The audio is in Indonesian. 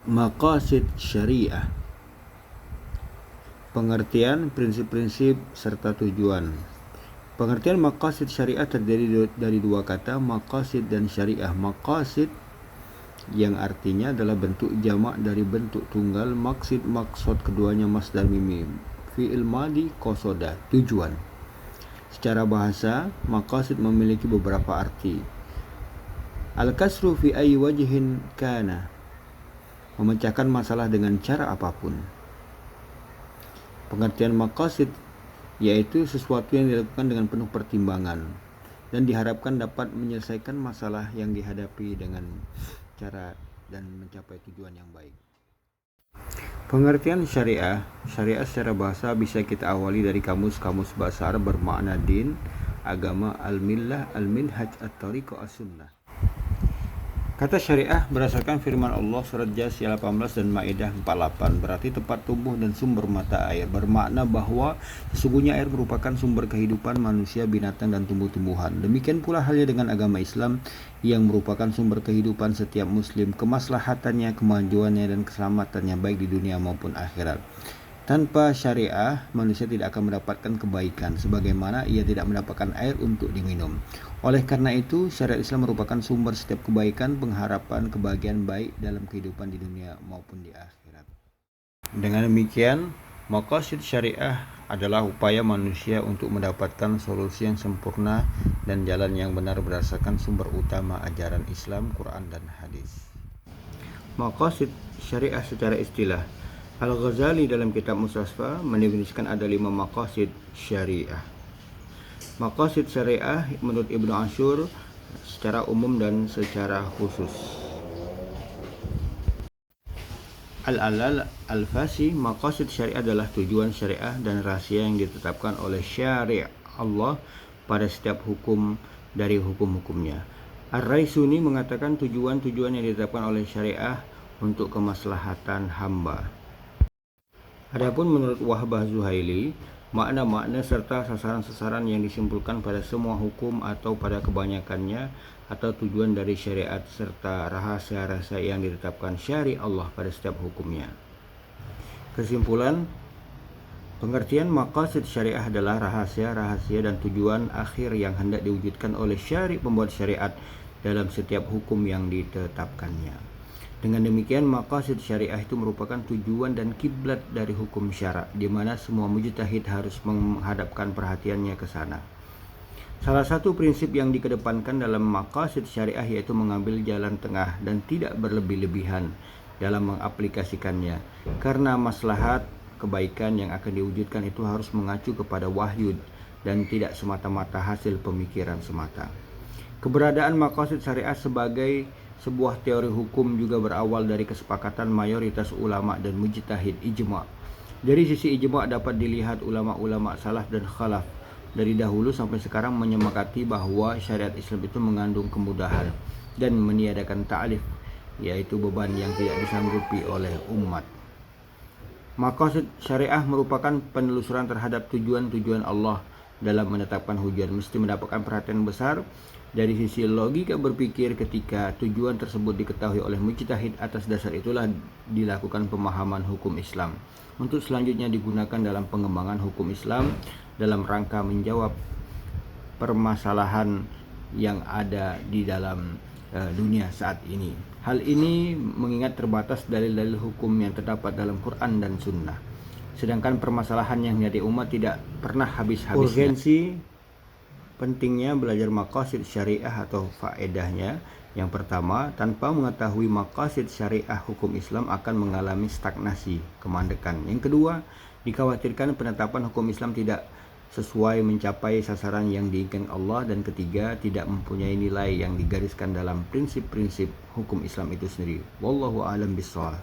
Maqasid syariah. Pengertian, prinsip-prinsip, serta tujuan. Pengertian maqasid syariah terdiri dari dua kata, maqasid dan syariah. Maqasid yang artinya adalah bentuk jamak dari bentuk tunggal, maqsid, maksud, keduanya masdar mim, fi'il madi, qasoda, tujuan. Secara bahasa, maqasid memiliki beberapa arti. Al-kasru fi ayyi wajhin kana, memecahkan masalah dengan cara apapun. Pengertian maqasid yaitu sesuatu yang dilakukan dengan penuh pertimbangan dan diharapkan dapat menyelesaikan masalah yang dihadapi dengan cara dan mencapai tujuan yang baik. Pengertian syariah secara bahasa bisa kita awali dari kamus bahasa Arab bermakna din, agama, al-millah, al-minhaj, at-tariqah, as-sunnah. Kata syariah berdasarkan firman Allah surat Jasiyah 18 dan Maidah 48 berarti tempat tumbuh dan sumber mata air, bermakna bahwa sesungguhnya air merupakan sumber kehidupan manusia, binatang, dan tumbuh-tumbuhan. Demikian pula halnya dengan agama Islam yang merupakan sumber kehidupan setiap muslim, kemaslahatannya, kemajuannya, dan keselamatannya baik di dunia maupun akhirat. Tanpa syariah, manusia tidak akan mendapatkan kebaikan, sebagaimana ia tidak mendapatkan air untuk diminum. Oleh karena itu, syariat Islam merupakan sumber setiap kebaikan, pengharapan, kebahagiaan baik dalam kehidupan di dunia maupun di akhirat. Dengan demikian, maqasid syariah adalah upaya manusia untuk mendapatkan solusi yang sempurna dan jalan yang benar berdasarkan sumber utama ajaran Islam, Quran, dan hadis. Maqasid syariah secara istilah. Al-Ghazali dalam kitab Mustasfa mendefinisikan ada 5 maqasid syariah. Maqasid syariah menurut Ibnu Ashur secara umum dan secara khusus. Al-Alal Al-Fasi, maqasid syariah adalah tujuan syariah dan rahasia yang ditetapkan oleh syari' Allah pada setiap hukum dari hukum-hukumnya. Ar-Raisuni mengatakan tujuan-tujuan yang ditetapkan oleh syariah untuk kemaslahatan hamba. Adapun menurut Wahbah Zuhaili, makna-makna serta sasaran-sasaran yang disimpulkan pada semua hukum atau pada kebanyakannya atau tujuan dari syariat serta rahasia-rahasia yang ditetapkan syari' Allah pada setiap hukumnya. Kesimpulan, pengertian maqasid syariah adalah rahasia-rahasia dan tujuan akhir yang hendak diwujudkan oleh syari' pembuat syariat dalam setiap hukum yang ditetapkannya. Dengan demikian, maqasid syariah itu merupakan tujuan dan kiblat dari hukum syara', di mana semua mujtahid harus menghadapkan perhatiannya ke sana. Salah satu prinsip yang dikedepankan dalam maqasid syariah yaitu mengambil jalan tengah dan tidak berlebih-lebihan dalam mengaplikasikannya, karena maslahat kebaikan yang akan diwujudkan itu harus mengacu kepada wahyu dan tidak semata-mata hasil pemikiran semata. Keberadaan maqasid syariah sebagai sebuah teori hukum juga berawal dari kesepakatan mayoritas ulama dan mujtahid ijma'. Dari sisi ijma' dapat dilihat ulama-ulama salaf dan khalaf dari dahulu sampai sekarang menyepakati bahwa syariat Islam itu mengandung kemudahan dan meniadakan ta'lif, yaitu beban yang tidak disanggupi oleh umat. Maqasid syariah merupakan penelusuran terhadap tujuan-tujuan Allah dalam menetapkan hujan, mesti mendapatkan perhatian besar dari sisi logika berpikir. Ketika tujuan tersebut diketahui oleh mujtahid, atas dasar itulah dilakukan pemahaman hukum Islam untuk selanjutnya digunakan dalam pengembangan hukum Islam dalam rangka menjawab permasalahan yang ada di dalam dunia saat ini. Hal ini mengingat terbatas dalil-dalil hukum yang terdapat dalam Quran dan Sunnah. Sedangkan permasalahan yang menjadi umat tidak pernah habis-habisnya. Urgensi pentingnya belajar maqasid syariah atau faedahnya. Yang pertama, tanpa mengetahui maqasid syariah, hukum Islam akan mengalami stagnasi, kemandekan. Yang kedua, dikhawatirkan penetapan hukum Islam tidak sesuai mencapai sasaran yang diinginkan Allah. Dan ketiga, tidak mempunyai nilai yang digariskan dalam prinsip-prinsip hukum Islam itu sendiri. Wallahu a'lam bishawab.